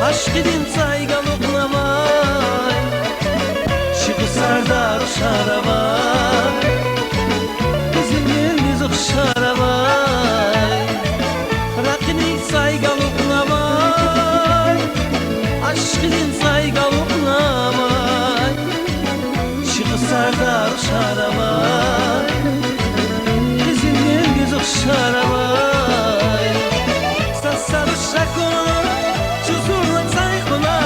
Aşk edin saygalıqlamay Çıqı sardar şaravay Bizim yerimiz şaravay Rakini saygalıqlamay Aşk edin saygalıqlamay Çıqı sardar şaravay Bizim yerimiz şaravay Sassarı şakona Çuzurla sayqına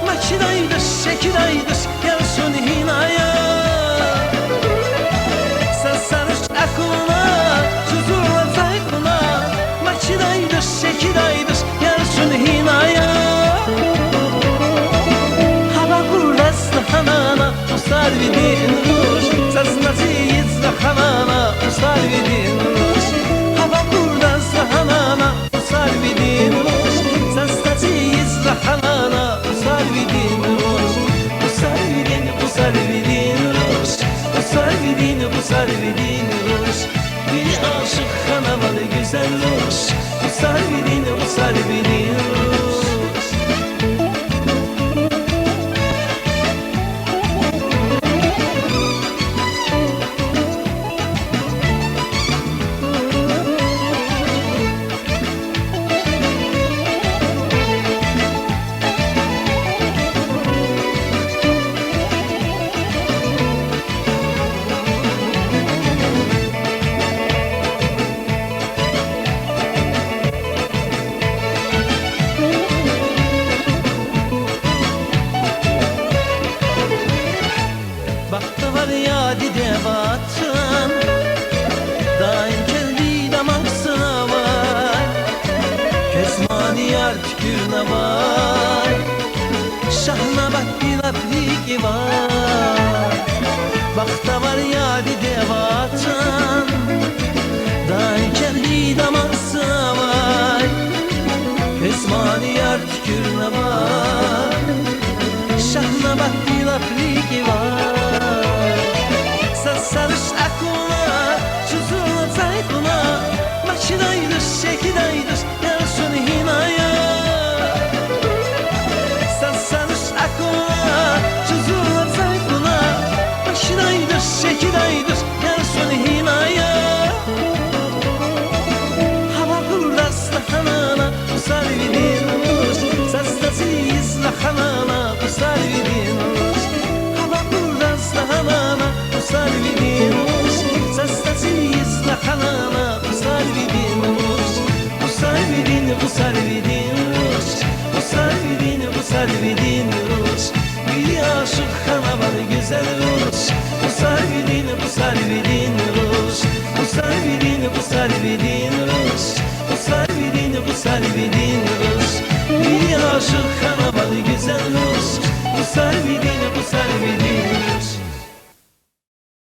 Makinaydır, şekiraydır Yarışın hinaya Sassarış aklına Çuzurla sayqına Makinaydır, şekiraydır Yarışın hinaya Hava kurlaslı hanana Ustar vidin ruş Saznazı yizla hanana Ustar vidin ruş Hava kurlaslı hanana Ustar vidin ruş Saznazı yizla hanana Ustar vidin ruş Ustar vidin ruş Ustar vidin ruş Biri aşık hanamalı güzel ruş Ustar vidin ruş Bakta var yadi devatın Daim kendi damaksına var Kezmani yar tükürüne var Şahına bak bir apliki var Bakta var yadi devatın Daim kendi damaksına var Kezmani yar tükürüne var Şahına bak bir apliki var Sarış aklına, çözülü sayfına Makinaydır, şekidaydır, yarışın hinaya Sarış aklına, çözülü sayfına Makinaydır, şekidaydır, yarışın hinaya Hava kurlaslı hanana, usar vidin ruş Sastası izla hanana, usar vidin ruş Hava kurlaslı hanana Usar vidin ruş Sastası izla hanana Usar vidin ruş Usar vidin ruş Usar vidin ruş Bir aşık hanamalı güzel ruş Usar vidin ruş Usar vidin ruş Usar vidin ruş Bir aşık hanamalı